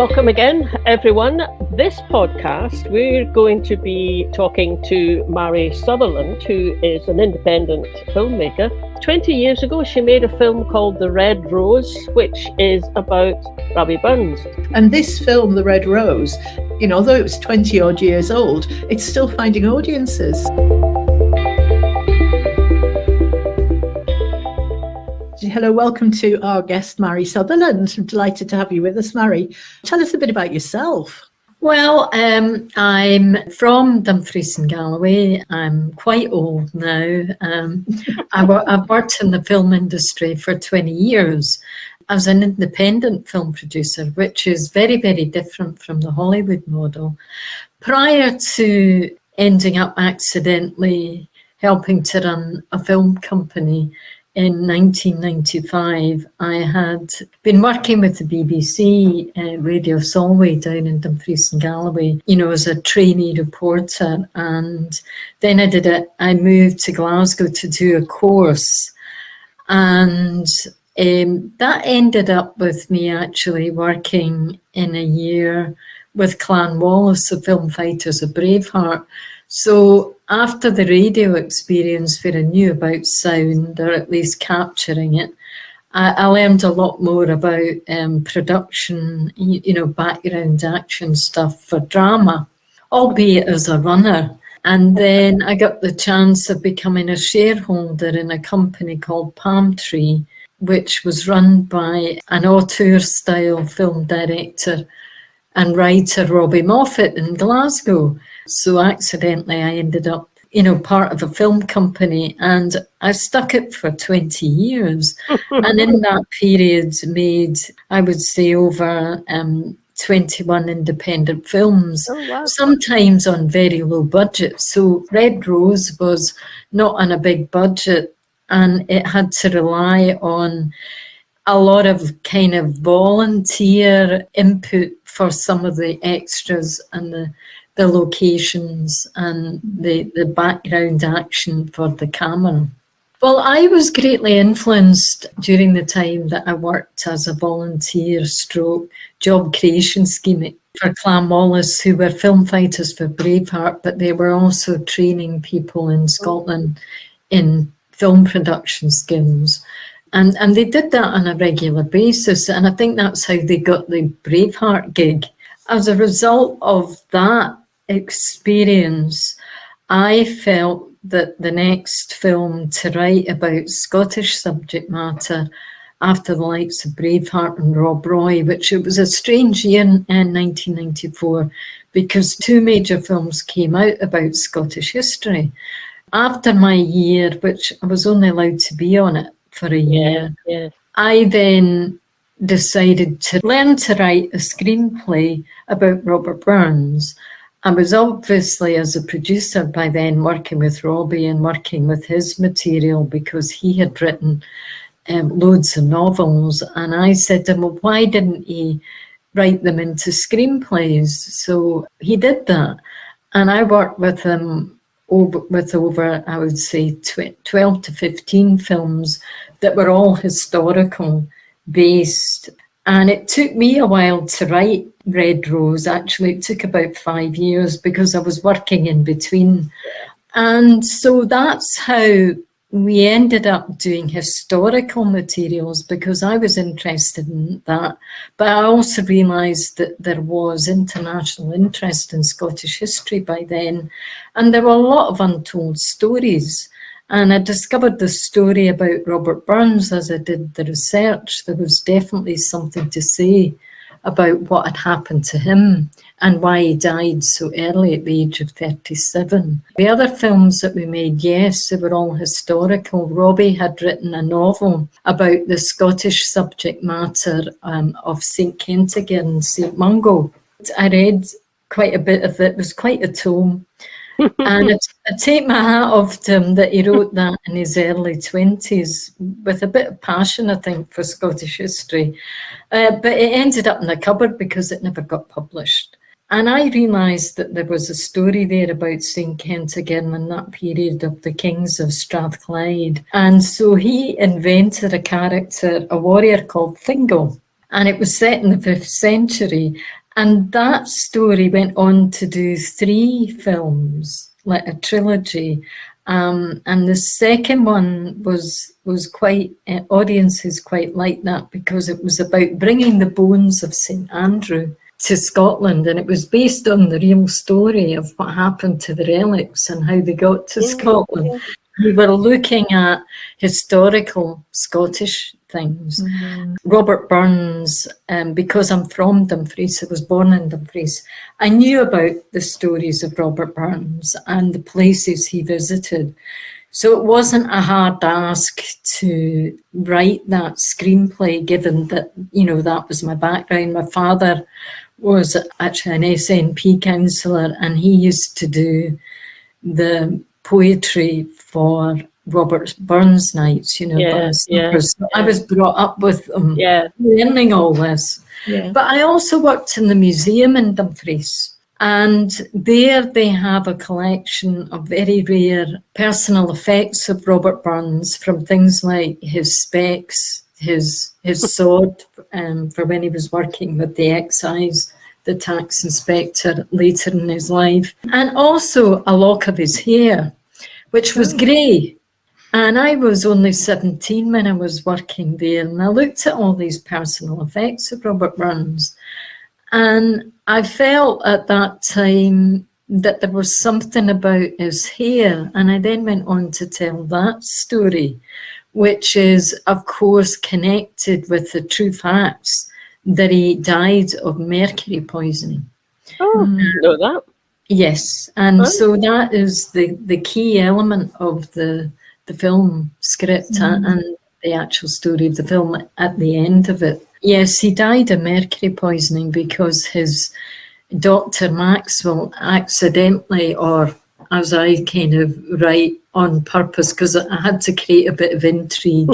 Welcome again, everyone. This podcast, we're going to be talking to Mairi Sutherland, who is an independent filmmaker. 20 years ago, she made a film called The Red Rose, which is about Robbie Burns. And this film, The Red Rose, although it was 20 odd years old, it's still finding audiences. Hello, welcome to our guest, Mairi Sutherland. I'm delighted to have you with us, Mairi. Tell us a bit about yourself. Well, I'm from Dumfries and Galloway. I'm quite old now. I've worked in the film industry for 20 years. I was an independent film producer, which is very, very different from the Hollywood model. Prior to ending up accidentally helping to run a film company, in 1995, I had been working with the BBC Radio Solway down in Dumfries and Galloway, as a trainee reporter. And then I moved to Glasgow to do a course. And that ended up with me actually working in a year with Clan Wallace, the film fighters of Braveheart. So after the radio experience where I knew about sound, or at least capturing it, I learned a lot more about production, background action stuff for drama, albeit as a runner. And then I got the chance of becoming a shareholder in a company called Palm Tree, which was run by an auteur-style film director and writer Robbie Moffat in Glasgow. So accidentally I ended up, part of a film company, and I stuck it for 20 years. And in that period made, I would say, over 21 independent films, sometimes on very low budget. So Red Rose was not on a big budget, and it had to rely on a lot of kind of volunteer input for some of the extras and the locations and the background action for the camera. Well, I was greatly influenced during the time that I worked as a volunteer stroke job creation scheme for Clan Wallace, who were film fighters for Braveheart, but they were also training people in Scotland in film production skills. And they did that on a regular basis. And I think that's how they got the Braveheart gig. As a result of that experience, I felt that the next film to write about Scottish subject matter after the likes of Braveheart and Rob Roy, which it was a strange year in 1994 because two major films came out about Scottish history. After my year, which I was only allowed to be on it for a year, I then decided to learn to write a screenplay about Robert Burns. I was obviously, as a producer by then, working with Robbie and working with his material because he had written loads of novels. And I said to him, well, why didn't he write them into screenplays? So he did that. And I worked with him with over, I would say, 12 to 15 films that were all historical based. And it took me a while to write Red Rose. Actually, it took about 5 years because I was working in between. And so that's how we ended up doing historical materials because I was interested in that. But I also realised that there was international interest in Scottish history by then. And there were a lot of untold stories. And I discovered the story about Robert Burns as I did the research. There was definitely something to say about what had happened to him and why he died so early at the age of 37. The other films that we made, yes, they were all historical. Robbie had written a novel about the Scottish subject matter of St Kentigern and St Mungo. I read quite a bit of it. It was quite a tome. And I take my hat off to him that he wrote that in his early 20s with a bit of passion, I think, for Scottish history. But it ended up in a cupboard because it never got published. And I realised that there was a story there about St Kentigern and that period of the kings of Strathclyde. And so he invented a character, a warrior called Fingal. and it was set in the 5th century. And that story went on to do 3 films, like a trilogy. And the second one was quite, audiences quite liked that because it was about bringing the bones of St Andrew to Scotland, and it was based on the real story of what happened to the relics and how they got to Scotland. We were looking at historical Scottish things. Robert Burns, because I'm from Dumfries, I was born in Dumfries, I knew about the stories of Robert Burns and the places he visited. So it wasn't a hard ask to write that screenplay, given that, that was my background. My father was actually an SNP councillor, and he used to do the poetry for Robert Burns nights, Burns. So I was brought up with them, learning all this. But I also worked in the museum in Dumfries, and there they have a collection of very rare personal effects of Robert Burns, from things like his specs, his sword, for when he was working with the excise, the tax inspector later in his life, and also a lock of his hair, which was grey. And I was only 17 when I was working there, and I looked at all these personal effects of Robert Burns, and I felt at that time that there was something about his hair. And I then went on to tell that story, which is, of course, connected with the true facts that he died of mercury poisoning. Oh, know that. Yes, and so that is the key element of the film script and the actual story of the film at the end of it. Yes, he died of mercury poisoning because his Dr. Maxwell accidentally, or as I kind of write, on purpose, because I had to create a bit of intrigue,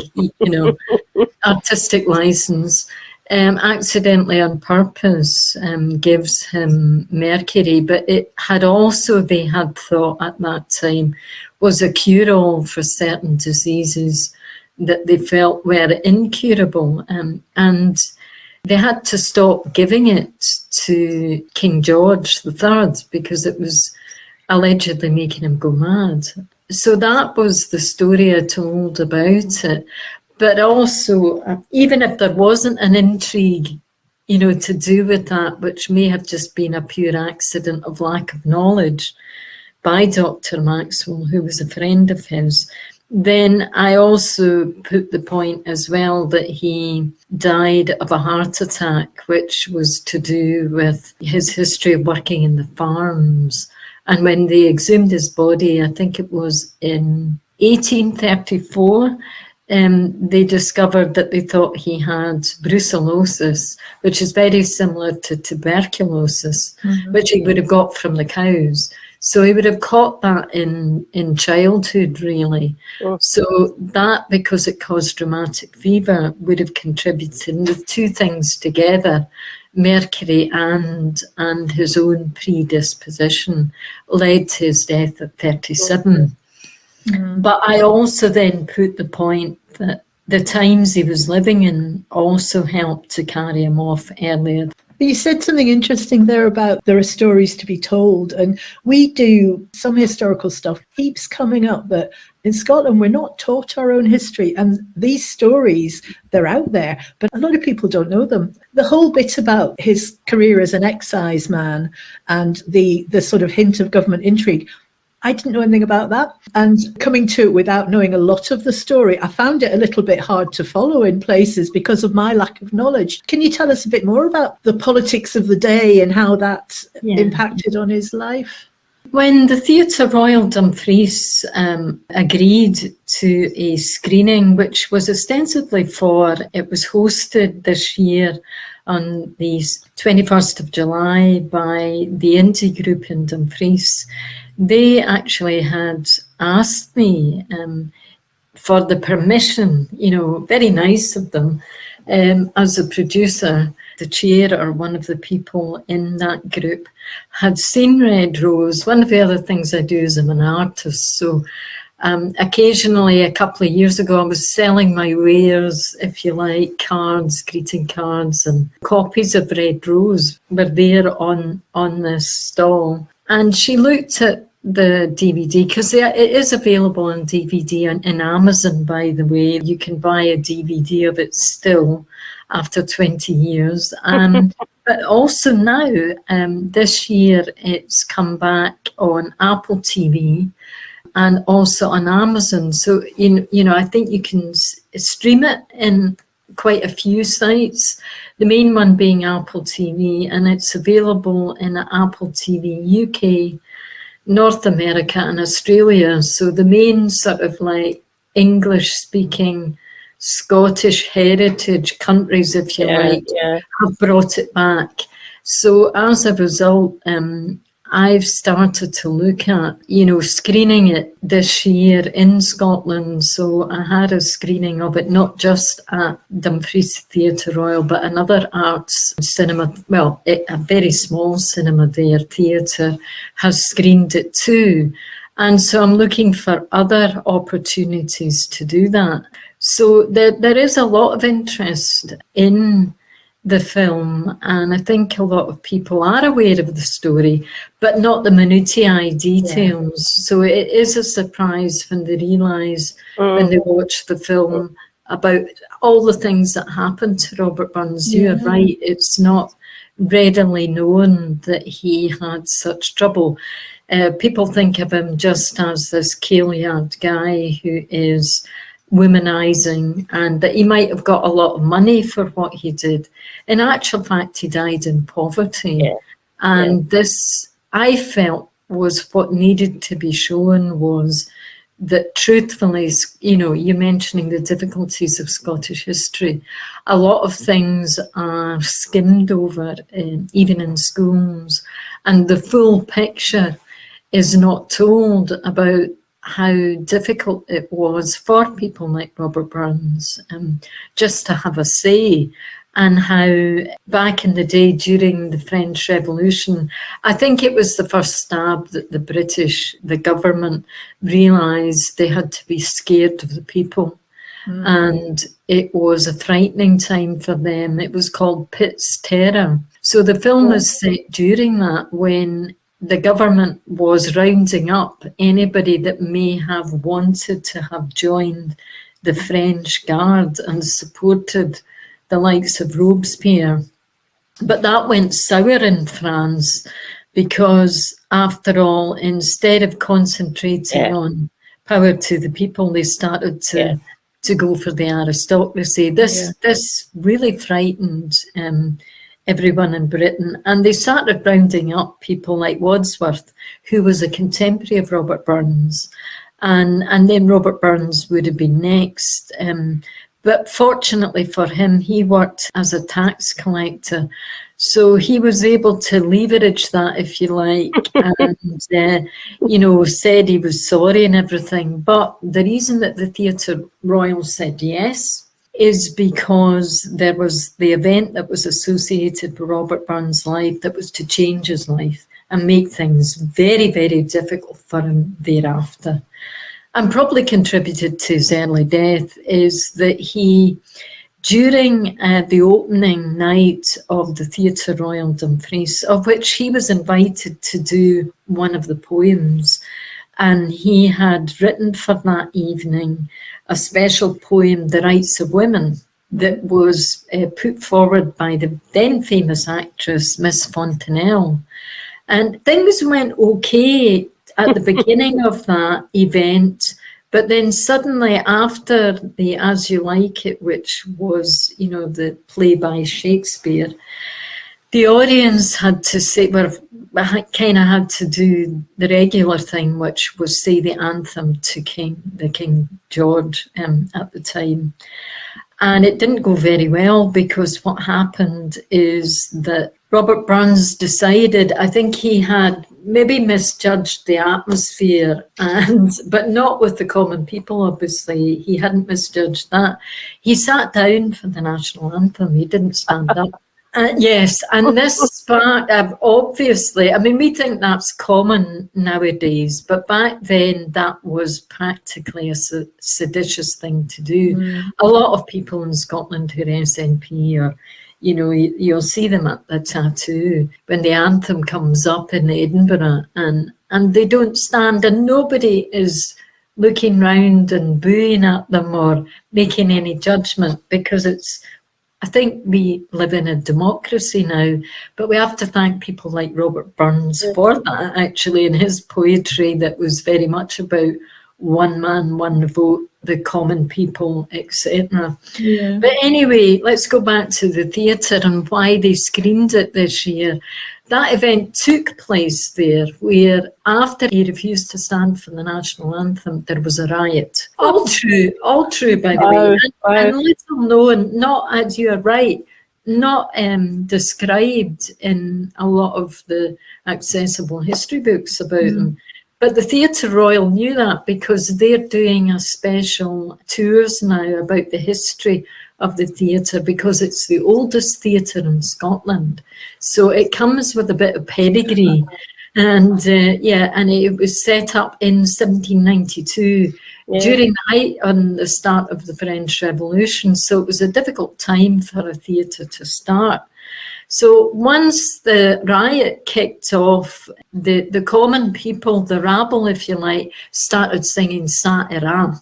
artistic license, accidentally on purpose gives him mercury. But it had also, they had thought at that time, was a cure-all for certain diseases that they felt were incurable. And they had to stop giving it to King George III because it was allegedly making him go mad. So that was the story I told about it. But also, even if there wasn't an intrigue, to do with that, which may have just been a pure accident of lack of knowledge by Dr. Maxwell, who was a friend of his, then I also put the point as well that he died of a heart attack, which was to do with his history of working in the farms. And when they exhumed his body, I think it was in 1834, they discovered that they thought he had brucellosis, which is very similar to tuberculosis, which he would have got from the cows. So he would have caught that in childhood, really. So that, because it caused rheumatic fever, would have contributed. And the two things together, mercury and his own predisposition, led to his death at 37. But I also then put the point that the times he was living in also helped to carry him off earlier. You said something interesting there about there are stories to be told, and we do some historical stuff. Keeps coming up that in Scotland we're not taught our own history, and these stories, they're out there, but a lot of people don't know them. The whole bit about his career as an excise man and the sort of hint of government intrigue, I didn't know anything about that. And coming to it without knowing a lot of the story, I found it a little bit hard to follow in places because of my lack of knowledge. Can you tell us a bit more about the politics of the day and how that impacted on his life? When the Theatre Royal Dumfries agreed to a screening, which was ostensibly it was hosted this year on the 21st of July by the Indie Group in Dumfries, they actually had asked me for the permission, very nice of them, as a producer. The chair or one of the people in that group had seen Red Rose. One of the other things I do is I'm an artist, so Occasionally, a couple of years ago, I was selling my wares, if you like, cards, greeting cards, and copies of Red Rose were there on this stall. And she looked at the DVD, because it is available on DVD in Amazon, by the way. You can buy a DVD of it still after 20 years. But also now, this year, it's come back on Apple TV and also on Amazon. So, you know, I think you can stream it in quite a few sites, the main one being Apple TV, and it's available in Apple TV UK, North America and Australia. So the main sort of like English-speaking Scottish heritage countries, if you like, have brought it back. So as a result, I've started to look at, you know, screening it this year in Scotland. So I had a screening of it, not just at Dumfries Theatre Royal, but another arts cinema, well, a very small cinema there, theatre, has screened it too. And so I'm looking for other opportunities to do that. So there is a lot of interest in the film, and I think a lot of people are aware of the story, but not the minutiae details. So it is a surprise when they realise, when they watch the film, about all the things that happened to Robert Burns. You're right, it's not readily known that he had such trouble. People think of him just as this Mairi guy who is womanizing, and that he might have got a lot of money for what he did. In actual fact, he died in poverty. And this, I felt, was what needed to be shown, was that truthfully, you know, you're mentioning the difficulties of Scottish history. A lot of things are skimmed over, even in schools, and the full picture is not told about how difficult it was for people like Robert Burns just to have a say, and how back in the day during the French Revolution, I think it was the first stab that the government realised they had to be scared of the people. And it was a frightening time for them. It was called Pitt's Terror. So the film is set during that, when the government was rounding up anybody that may have wanted to have joined the French Guard and supported the likes of Robespierre. But that went sour in France, because after all, instead of concentrating on power to the people, they started to go for the aristocracy. This really frightened everyone in Britain, and they started rounding up people like Wadsworth, who was a contemporary of Robert Burns, and then Robert Burns would have been next. But fortunately for him, he worked as a tax collector, so he was able to leverage that, if you like, and you know, said he was sorry and everything. But the reason that the Theatre Royal said yes is because there was the event that was associated with Robert Burns' life that was to change his life and make things very, very difficult for him thereafter. And probably contributed to his early death is that he, during the opening night of the Theatre Royal Dumfries, of which he was invited to do one of the poems, and he had written for that evening a special poem, The Rights of Women, that was put forward by the then famous actress, Miss Fontanelle. And things went okay at the beginning of that event, but then suddenly after the As You Like It, which was, you know, the play by Shakespeare, the audience had to say, well, kind of had to do the regular thing, which was say the anthem to King George at the time. And it didn't go very well, because what happened is that Robert Burns decided, I think he had maybe misjudged the atmosphere, but not with the common people, obviously. He hadn't misjudged that. He sat down for the national anthem. He didn't stand up Yes, and this spark, obviously, I mean, we think that's common nowadays, but back then that was practically a seditious thing to do. A lot of people in Scotland who are SNP are, you'll see them at the tattoo when the anthem comes up in Edinburgh, and they don't stand, and nobody is looking round and booing at them or making any judgment, because I think we live in a democracy now, but we have to thank people like Robert Burns for that, actually, in his poetry that was very much about one man, one vote, the common people, etc. Yeah. But anyway, let's go back to the theatre and why they screened it this year. That event took place there, where after he refused to stand for the national anthem, there was a riot. All true, by the way. And little known, not, as you are right, not described in a lot of the accessible history books about them. But the Theatre Royal knew that, because they're doing a special tours now about the history of the theatre, because it's the oldest theatre in Scotland. So it comes with a bit of pedigree. And and it was set up in 1792 during the height on the start of the French Revolution. So it was a difficult time for a theatre to start. So once the riot kicked off, the common people, the rabble, if you like, started singing Ça ira.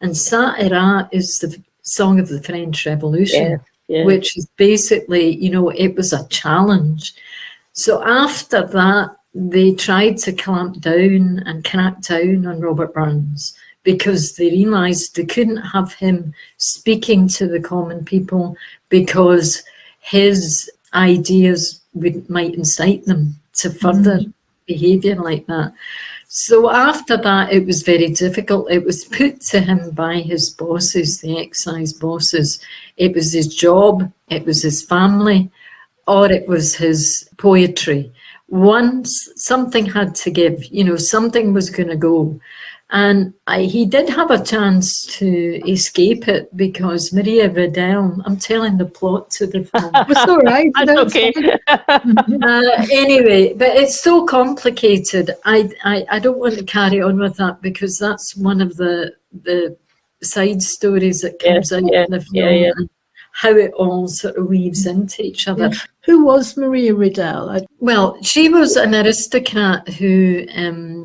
And Ça ira is the song of the French Revolution, which is basically, it was a challenge. So after that, they tried to clamp down and crack down on Robert Burns, because they realised they couldn't have him speaking to the common people, because his ideas might incite them to further behaviour like that. So after that, it was very difficult. It was put to him by his bosses, the excise bosses. It was his job, it was his family, or it was his poetry. Once something had to give, something was going to go. And he did have a chance to escape it, because Maria Riddell, I'm telling the plot to the film. It's all right. That's okay. Anyway, but it's so complicated. I don't want to carry on with that, because that's one of the side stories that comes out in the film, and how it all sort of weaves into each other. Yeah. Who was Maria Riddell? Well, she was an aristocrat who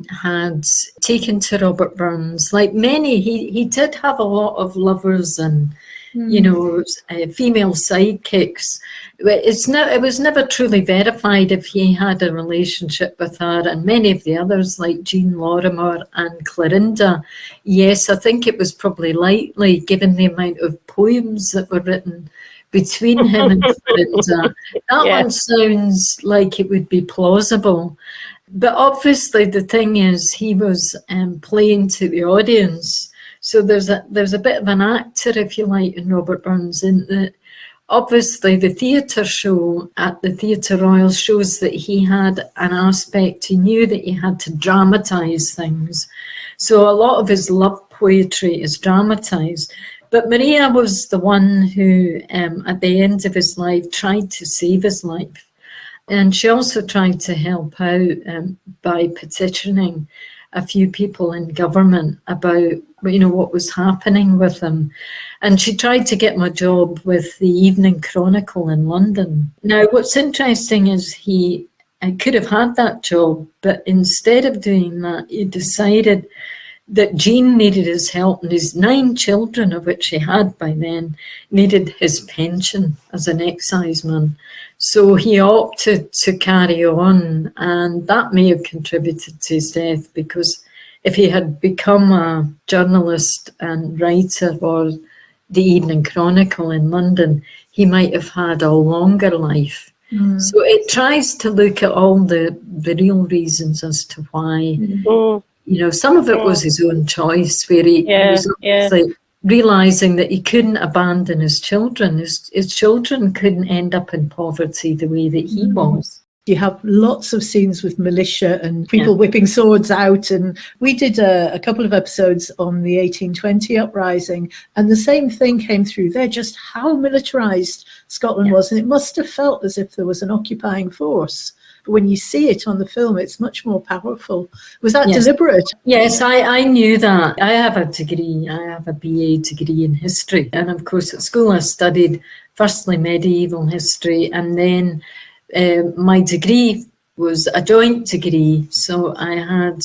had taken to Robert Burns. Like many, he did have a lot of lovers and, female sidekicks. It was never truly verified if he had a relationship with her, and many of the others, like Jean Lorimer and Clorinda. Yes, I think it was probably likely, given the amount of poems that were written between him and Clorinda. That one sounds like it would be plausible. But obviously the thing is, he was playing to the audience. So there's a bit of an actor, if you like, in Robert Burns, in that obviously the theatre show at the Theatre Royal shows that he had an aspect, he knew that he had to dramatise things. So a lot of his love poetry is dramatised. But Maria was the one who, at the end of his life, tried to save his life. And she also tried to help out by petitioning a few people in government about, what was happening with him. And she tried to get him a job with the Evening Chronicle in London. Now, what's interesting is he could have had that job, but instead of doing that, he decided that Jean needed his help, and his 9 children, of which he had by then, needed his pension as an exciseman. So he opted to carry on, and that may have contributed to his death, because if he had become a journalist and writer for the Evening Chronicle in London, he might have had a longer life. So it tries to look at all the real reasons as to why. Some of it was his own choice, where he was obviously realising that he couldn't abandon his children. His children couldn't end up in poverty the way that he was. You have lots of scenes with militia and people whipping swords out. And we did a couple of episodes on the 1820 uprising, and the same thing came through there, just how militarized Scotland was. And it must have felt as if there was an occupying force. But when you see it on the film, it's much more powerful. Was that deliberate? Yes, I knew that. I have a degree, I have a BA degree in history. And of course, at school I studied firstly medieval history, and then my degree was a joint degree, so I had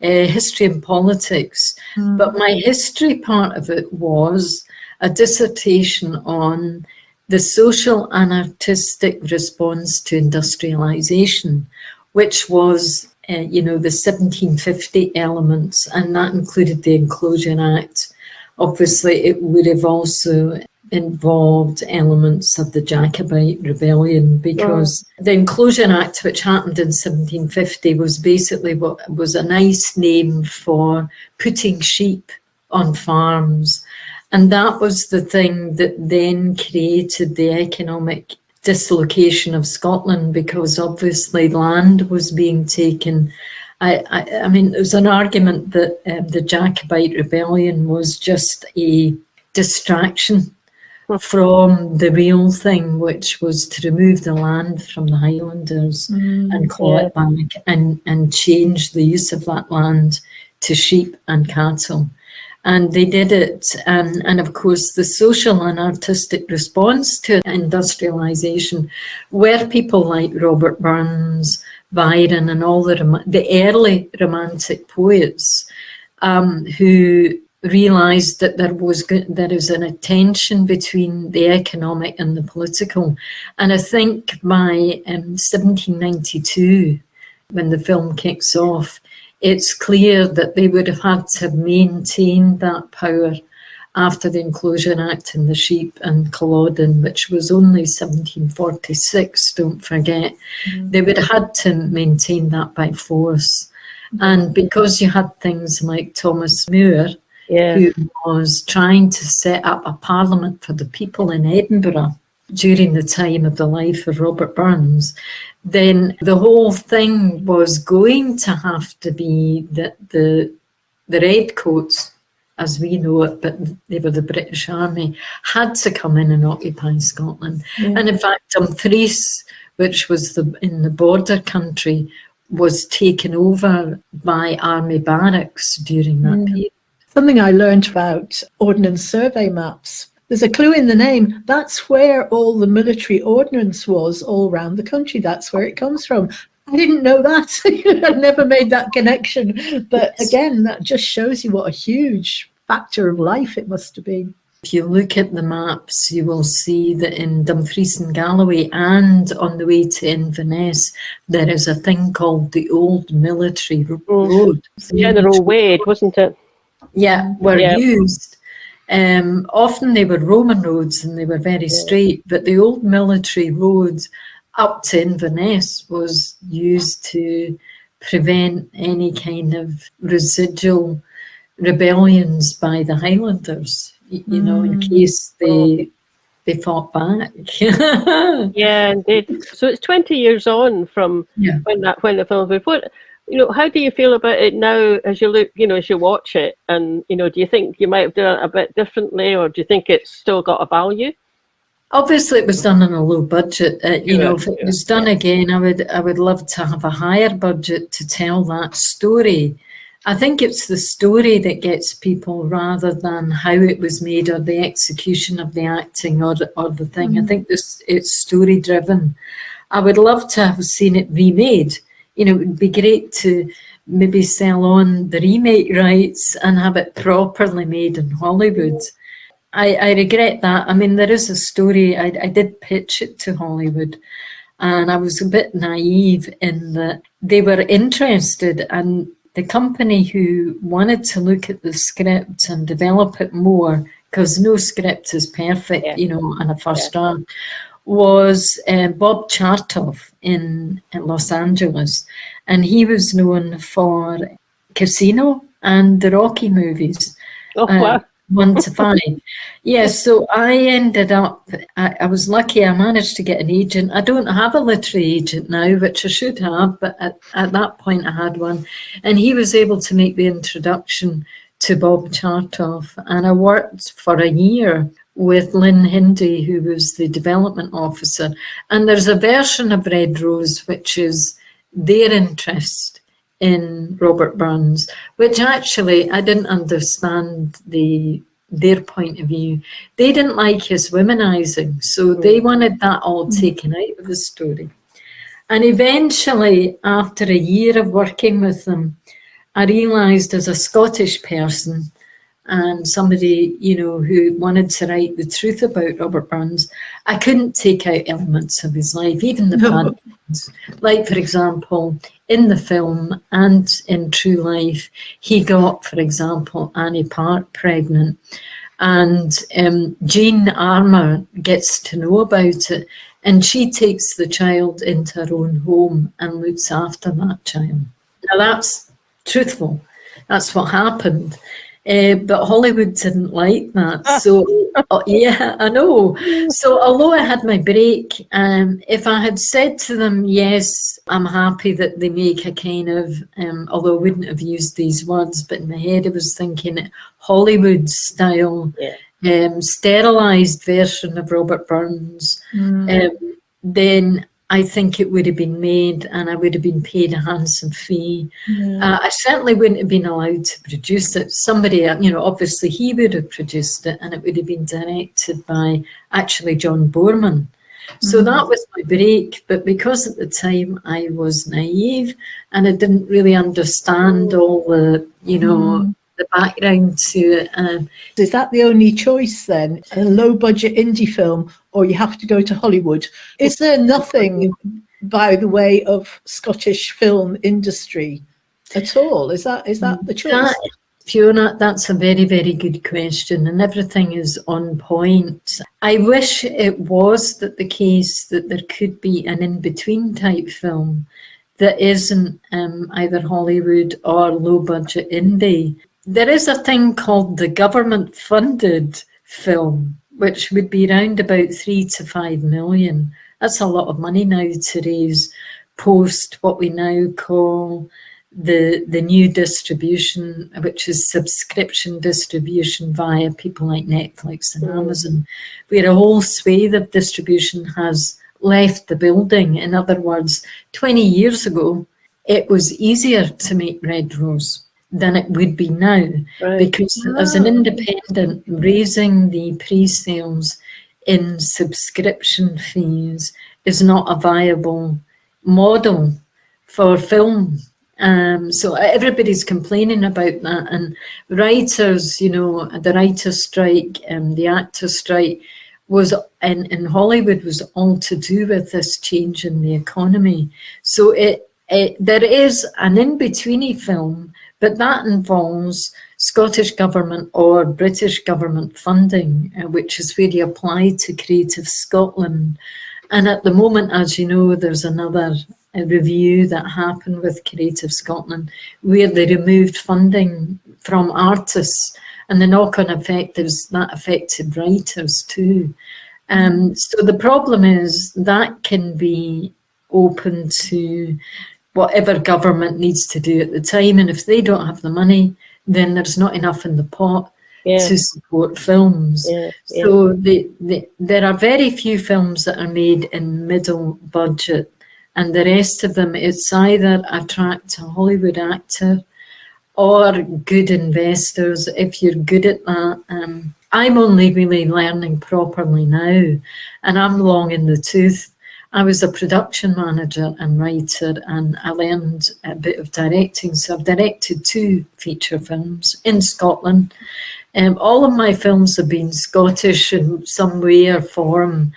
history and politics. But my history part of it was a dissertation on the social and artistic response to industrialisation, which was, the 1750 elements, and that included the Inclusion Act. Obviously, it would have also involved elements of the Jacobite rebellion, because the Inclusion Act, which happened in 1750, was basically what was a nice name for putting sheep on farms. And that was the thing that then created the economic dislocation of Scotland, because obviously land was being taken. I mean, there's an argument that the Jacobite rebellion was just a distraction from the real thing, which was to remove the land from the Highlanders and claw it back and change the use of that land to sheep and cattle. And they did it. And of course, the social and artistic response to industrialisation were people like Robert Burns, Byron, and all the early Romantic poets who realised that there is a tension between the economic and the political. And I think by 1792, when the film kicks off, it's clear that they would have had to maintain that power after the Inclusion Act and the sheep and Culloden, which was only 1746, don't forget. They would have had to maintain that by force. And because you had things like Thomas Moore, who was trying to set up a parliament for the people in Edinburgh during the time of the life of Robert Burns, then the whole thing was going to have to be that the Redcoats, as we know it, but they were the British Army, had to come in and occupy Scotland. And in fact, Dumfries, which was in the border country, was taken over by army barracks during that period. Something I learned about Ordnance Survey maps. There's a clue in the name. That's where all the military ordnance was all around the country. That's where it comes from. I didn't know that. I never made that connection. But again, that just shows you what a huge factor of life it must have been. If you look at the maps, you will see that in Dumfries and Galloway and on the way to Inverness, there is a thing called the Old Military Road. General Wade, wasn't it? Yeah, were used. Often they were Roman roads and they were very straight, but the Old Military Road up to Inverness was used to prevent any kind of residual rebellions by the Highlanders, in case they fought back. Yeah, indeed. So it's 20 years on from when the film was. What, how do you feel about it now as you look, as you watch it? And, do you think you might have done it a bit differently, or do you think it's still got a value? Obviously, it was done on a low budget. If it was done again, I would love to have a higher budget to tell that story. I think it's the story that gets people rather than how it was made or the execution of the acting or the thing. I think it's story driven. I would love to have seen it remade. It would be great to maybe sell on the remake rights and have it properly made in Hollywood. I regret that. I mean, there is a story. I did pitch it to Hollywood, and I was a bit naive in that they were interested, and the company who wanted to look at the script and develop it more, because no script is perfect, on a first draft, was Bob Chartoff in Los Angeles. And he was known for Casino and the Rocky movies. Oh, wow. 1 to 5. Yes, so I ended up, I was lucky, I managed to get an agent. I don't have a literary agent now, which I should have, but at that point I had one. And he was able to make the introduction to Bob Chartoff. And I worked for a year with Lynn Hindy, who was the development officer. And there's a version of Red Rose, which is their interest in Robert Burns, which actually I didn't understand their point of view. They didn't like his womanizing, so they wanted that all taken out of the story. And eventually, after a year of working with them, I realised as a Scottish person and somebody, you know, who wanted to write the truth about Robert Burns, I couldn't take out elements of his life, even the bad things. Like, for example, in the film and in true life, he got, for example, Annie Park pregnant, and Jean Armour gets to know about it, and she takes the child into her own home and looks after that child. Now, that's truthful. That's what happened. But Hollywood didn't like that. So, yeah, I know. So although I had my break, if I had said to them, yes, I'm happy that they make a kind of, although I wouldn't have used these words, but in my head I was thinking Hollywood style, sterilised version of Robert Burns, then I think it would have been made and I would have been paid a handsome fee. I certainly wouldn't have been allowed to produce it. Somebody, you know, obviously he would have produced it and it would have been directed by actually John Boorman. So that was my break. But because at the time I was naive and I didn't really understand all the, you know, the background to it. Is that the only choice then? A low budget indie film, or you have to go to Hollywood? Is there nothing by the way of Scottish film industry at all? Is that the choice? Fiona, that's a very, very good question, and everything is on point. I wish it was the case that there could be an in-between type film that isn't either Hollywood or low-budget indie. There is a thing called the government-funded film, which would be around about 3 to 5 million. That's a lot of money now to raise post what we now call the new distribution, which is subscription distribution via people like Netflix and Amazon, where a whole swathe of distribution has left the building. In other words, 20 years ago, it was easier to make Red Rose than it would be now, because as an independent, raising the pre-sales in subscription fees is not a viable model for film. So everybody's complaining about that, and writers, you know, the writer's strike and the actor's strike was in Hollywood was all to do with this change in the economy. So there is an in-betweeny film, but that involves Scottish government or British government funding, which is where you apply to Creative Scotland. And at the moment, as you know, there's another review that happened with Creative Scotland where they removed funding from artists, and the knock-on effect is that affected writers too. So the problem is that can be open to whatever government needs to do at the time, and if they don't have the money, then there's not enough in the pot to support films. So there are very few films that are made in middle budget, and the rest of them, it's either attract a Hollywood actor or good investors, if you're good at that. I'm only really learning properly now, and I'm long in the tooth. I was a production manager and writer, and I learned a bit of directing. So I've directed 2 feature films in Scotland. All of my films have been Scottish in some way or form,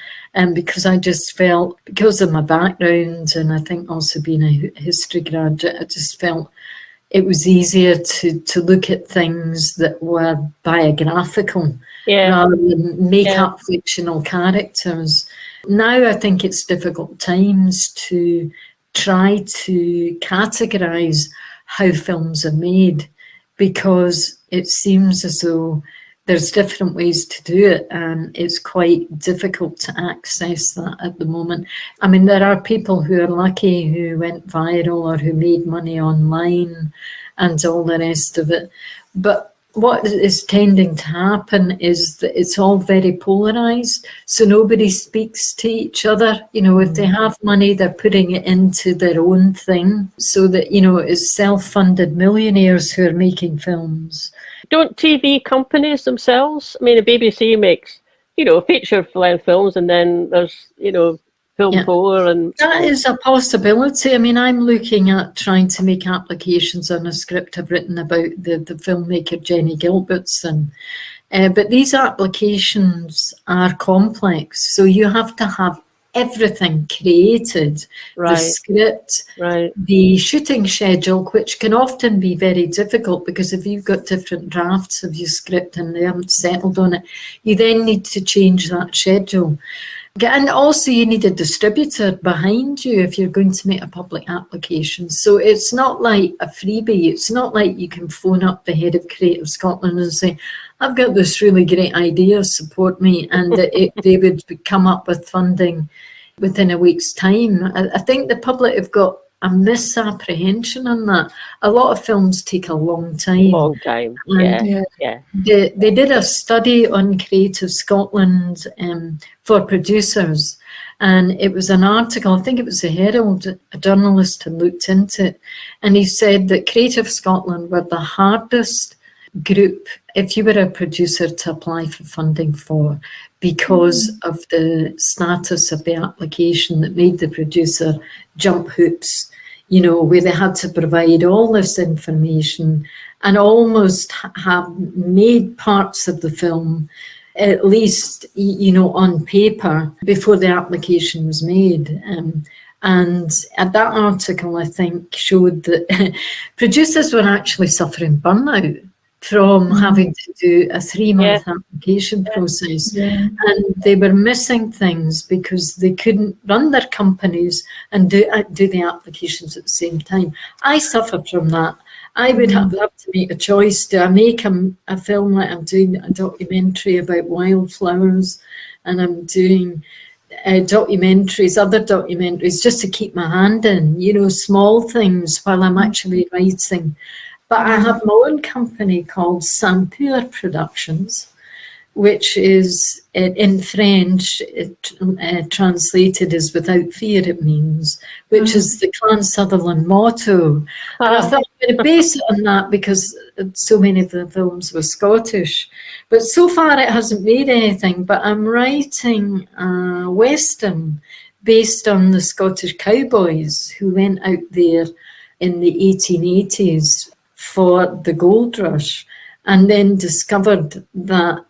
because I just felt, because of my background, and I think also being a history graduate, I just felt it was easier to look at things that were biographical rather than make up fictional characters. Now I think it's difficult times to try to categorise how films are made, because it seems as though there's different ways to do it, and it's quite difficult to access that at the moment. I mean, there are people who are lucky who went viral or who made money online and all the rest of it. But what is tending to happen is that it's all very polarized, so nobody speaks to each other. You know, if they have money, they're putting it into their own thing, so that, you know, it's self-funded millionaires who are making films. Don't TV companies themselves? I mean, the BBC makes, you know, feature-length films, and then there's, you know, Film 4 and... That is a possibility. I mean, I'm looking at trying to make applications on a script I've written about the filmmaker Jenny Gilbertson. But these applications are complex, so you have to have everything created, the script, the shooting schedule, which can often be very difficult, because if you've got different drafts of your script and they haven't settled on it, you then need to change that schedule. And also you need a distributor behind you if you're going to make a public application. So it's not like a freebie. It's not like you can phone up the head of Creative Scotland and say, I've got this really great idea, support me, and they would come up with funding within a week's time. I think the public have got a misapprehension on that. A lot of films take a long time. Long time, yeah. They did a study on Creative Scotland for producers, and it was an article, I think it was the Herald, a journalist had looked into it, and he said that Creative Scotland were the hardest group, if you were a producer, to apply for funding for, because of the status of the application that made the producer jump hoops, you know, where they had to provide all this information and almost have made parts of the film, at least, you know, on paper before the application was made. And that article, I think, showed that producers were actually suffering burnout from having to do a 3-month application process. And they were missing things because they couldn't run their companies and do the applications at the same time. I suffer from that. I would have to make a choice. Do I make a film, like I'm doing a documentary about wildflowers, and I'm doing documentaries, other documentaries, just to keep my hand in, you know, small things while I'm actually writing. But I have my own company called Sampur Productions, which is in French, translated as without fear, it means, which is the Clan Sutherland motto. And I thought I'm going to base it on that because so many of the films were Scottish. But so far it hasn't made anything, but I'm writing a Western based on the Scottish cowboys who went out there in the 1880s for the gold rush, and then discovered that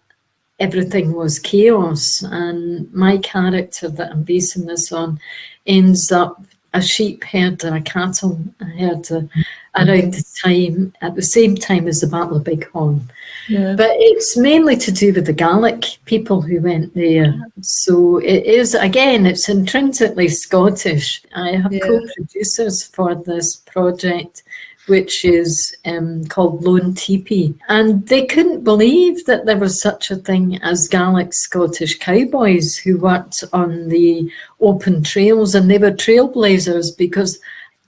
everything was chaos. And my character that I'm basing this on ends up a sheep herder, a cattle herder, around at the same time as the Battle of Bighorn. But it's mainly to do with the Gaelic people who went there. So it is, again, it's intrinsically Scottish. I have co-producers for this project, which is called Lone Teepee. And they couldn't believe that there was such a thing as Gaelic Scottish cowboys who worked on the open trails, and they were trailblazers because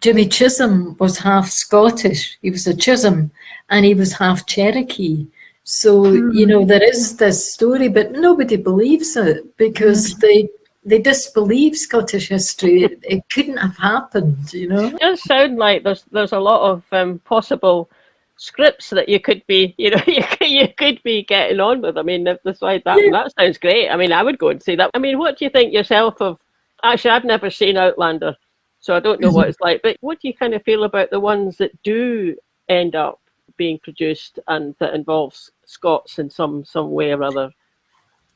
Jimmy Chisholm was half Scottish. He was a Chisholm, and he was half Cherokee. So, you know, there is this story, but nobody believes it because they disbelieve Scottish history. It couldn't have happened, you know. It does sound like there's a lot of possible scripts that you could be, you know, you could be getting on with. I mean, that's why that sounds great. I mean, I would go and see that. I mean, what do you think yourself of? Actually, I've never seen Outlander, so I don't know what it's like. But what do you kind of feel about the ones that do end up being produced and that involves Scots in some way or other?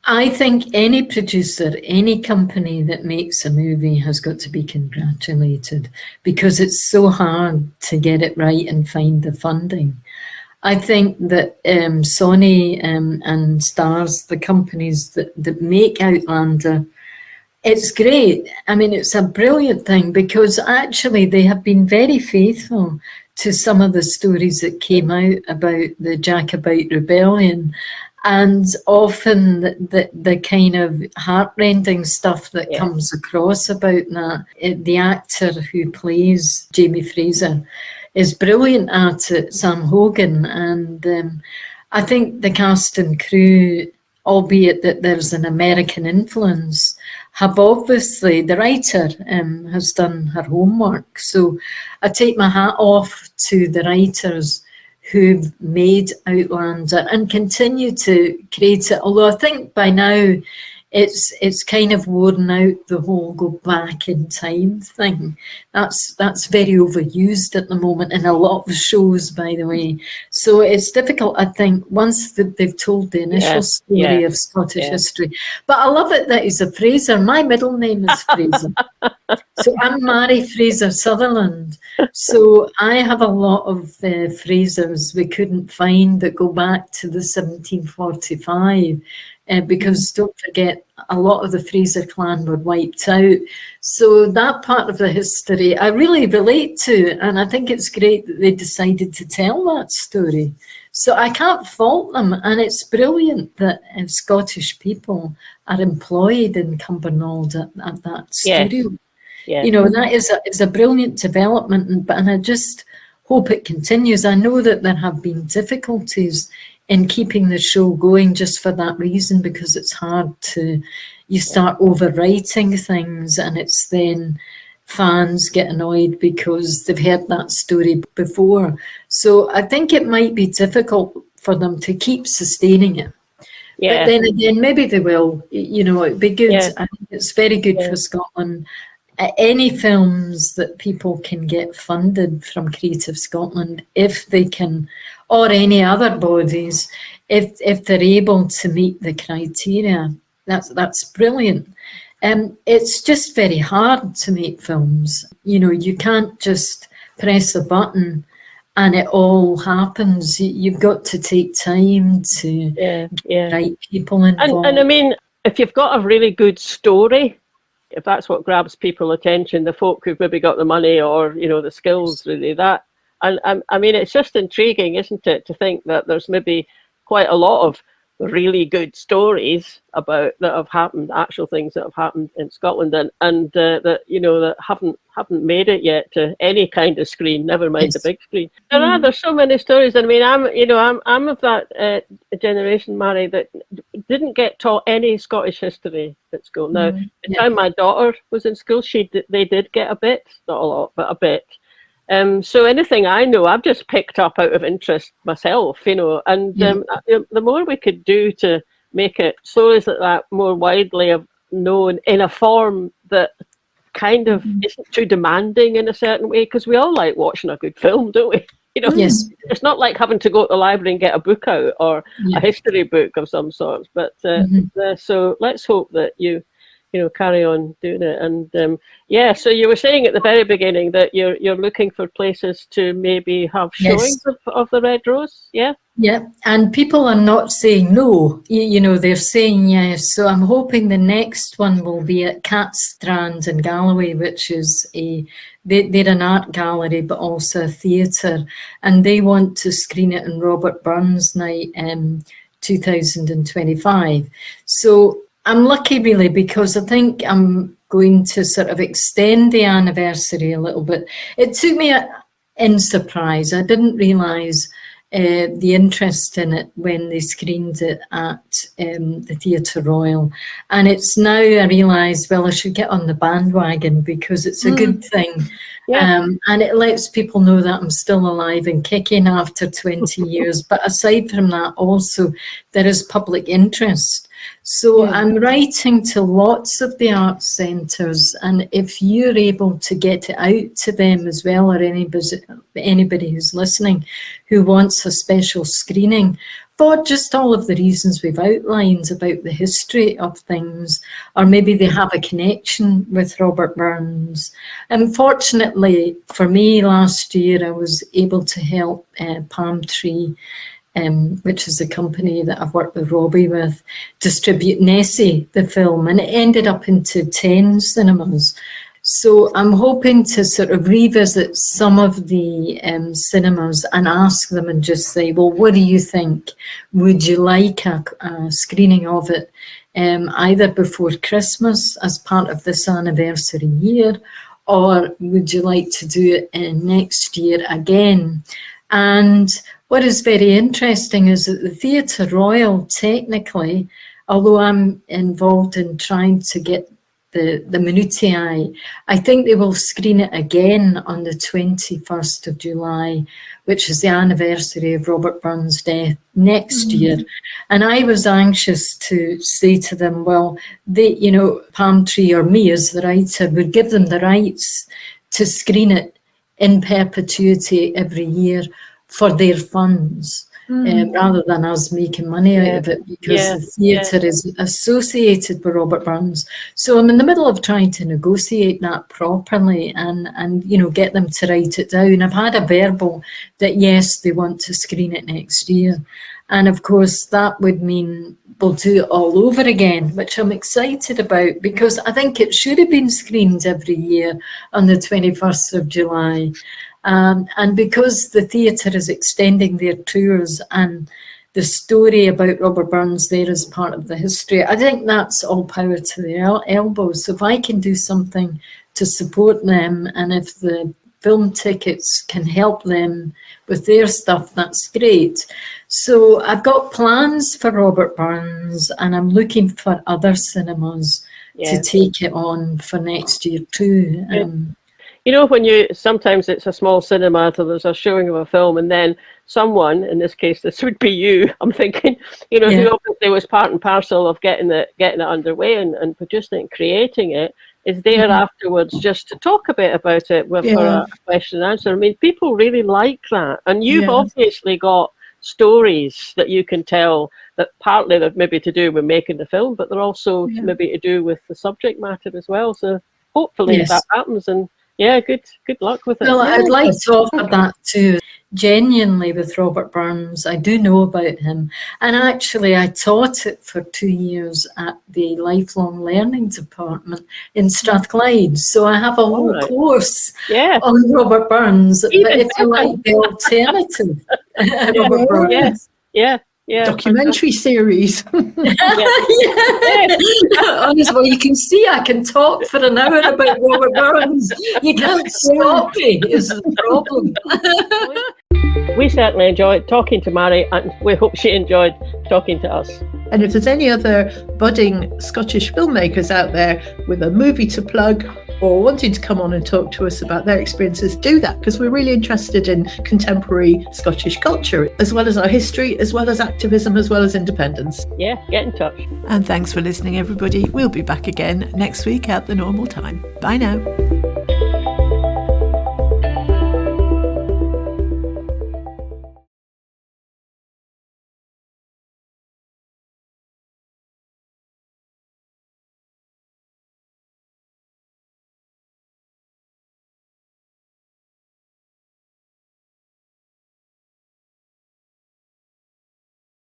I think any producer, any company that makes a movie has got to be congratulated, because it's so hard to get it right and find the funding. I think that Sony and Starz, the companies that make Outlander, it's great. I mean, it's a brilliant thing because actually they have been very faithful to some of the stories that came out about the Jacobite rebellion. And often the kind of heartrending stuff that comes across about that, the actor who plays Jamie Fraser is brilliant at it, Sam Hogan. And I think the cast and crew, albeit that there's an American influence, have obviously, the writer has done her homework. So I take my hat off to the writers who've made Outlander and continue to create it. Although I think by now it's kind of worn out, the whole go back in time thing. That's very overused at the moment in a lot of shows, by the way. So it's difficult, I think, once they've told the initial story of Scottish history. But I love it that he's a Fraser. My middle name is Fraser. So I'm Mairi Sutherland. So I have a lot of Frasers we couldn't find that go back to the 1745. Because don't forget, a lot of the Fraser clan were wiped out. So that part of the history I really relate to, and I think it's great that they decided to tell that story. So I can't fault them, and it's brilliant that Scottish people are employed in Cumbernauld at that studio. Yeah. You know, that is a brilliant development, and I just hope it continues. I know that there have been difficulties in keeping the show going just for that reason, because it's hard to, you start overwriting things and it's then fans get annoyed because they've heard that story before. So I think it might be difficult for them to keep sustaining it. But then again, maybe they will, you know, it'd be good. I think it's very good for Scotland. Any films that people can get funded from Creative Scotland, if they can, or any other bodies, if they're able to meet the criteria, that's brilliant. It's just very hard to make films. You know, you can't just press a button and it all happens. You've got to take time to get the right people involved. And I mean, if you've got a really good story, if that's what grabs people's attention, the folk who've maybe got the money or, you know, the skills, really, that. And I mean, it's just intriguing, isn't it, to think that there's maybe quite a lot of really good stories about that have happened, actual things that have happened in Scotland, and that, you know, that haven't made it yet to any kind of screen, never mind the big screen. There's so many stories. I mean, I'm of that generation, Mairi, that didn't get taught any Scottish history at school. Now, the time my daughter was in school, they did get a bit, not a lot, but a bit. So anything I know, I've just picked up out of interest myself, you know, and the more we could do to make it stories like that more widely known in a form that kind of isn't too demanding in a certain way, because we all like watching a good film, don't we? You know, it's not like having to go to the library and get a book out or a history book of some sort. But so let's hope that you carry on doing it. And so you were saying at the very beginning that you're looking for places to maybe have showings of the Red Rose. Yeah, and people are not saying no, you know, they're saying yes. So I'm hoping the next one will be at Catstrand in Galloway, which is they're an art gallery, but also a theatre. And they want to screen it in Robert Burns Night 2025. So I'm lucky, really, because I think I'm going to sort of extend the anniversary a little bit. It took me in surprise. I didn't realise the interest in it when they screened it at the Theatre Royal. And it's now I realise, well, I should get on the bandwagon because it's a good thing. And it lets people know that I'm still alive and kicking after 20 years. But aside from that, also, there is public interest. So I'm writing to lots of the arts centres, and if you're able to get it out to them as well, or anybody who's listening who wants a special screening for just all of the reasons we've outlined about the history of things, or maybe they have a connection with Robert Burns. Unfortunately for me, last year I was able to help Palm Tree, which is a company that I've worked with Robbie with, distribute Nessie, the film, and it ended up into 10 cinemas. So I'm hoping to sort of revisit some of the cinemas and ask them and just say, well, what do you think? Would you like a screening of it either before Christmas as part of this anniversary year, or would you like to do it next year again? And what is very interesting is that the Theatre Royal, technically, although I'm involved in trying to get the minutiae, I think they will screen it again on the 21st of July, which is the anniversary of Robert Burns' death next year. And I was anxious to say to them, well, they, you know, Palm Tree or me as the writer would give them the rights to screen it in perpetuity every year for their funds. Rather than us making money out of it, because the theatre is associated with Robert Burns. So I'm in the middle of trying to negotiate that properly and you know, get them to write it down. I've had a verbal that yes, they want to screen it next year. And of course that would mean we'll do it all over again, which I'm excited about, because I think it should have been screened every year on the 21st of July. And because the theatre is extending their tours and the story about Robert Burns there is part of the history, I think that's all power to the elbow. So if I can do something to support them, and if the film tickets can help them with their stuff, that's great. So I've got plans for Robert Burns, and I'm looking for other cinemas to take it on for next year too. You know, when sometimes it's a small cinema, so there's a showing of a film, and then someone, in this case, this would be you, I'm thinking, you know, who obviously was part and parcel of getting it underway and producing it and creating it, is there afterwards just to talk a bit about it for a question and answer. I mean, people really like that. And you've obviously got stories that you can tell that partly they're maybe to do with making the film, but they're also maybe to do with the subject matter as well. So hopefully that happens, and good luck with it. Well, I'd like to offer that too. Genuinely, with Robert Burns, I do know about him. And actually, I taught it for 2 years at the Lifelong Learning Department in Strathclyde. So I have a whole course on Robert Burns. But if you like the alternative, Robert Burns. Documentary series. Honestly, well, you can see I can talk for an hour about Robert Burns. You can't stop me, is the problem. We certainly enjoyed talking to Mairi, and we hope she enjoyed talking to us. And if there's any other budding Scottish filmmakers out there with a movie to plug or wanting to come on and talk to us about their experiences, do that, because we're really interested in contemporary Scottish culture, as well as our history, as well as activism, as well as independence. Yeah, get in touch. And thanks for listening, everybody. We'll be back again next week at the normal time. Bye now.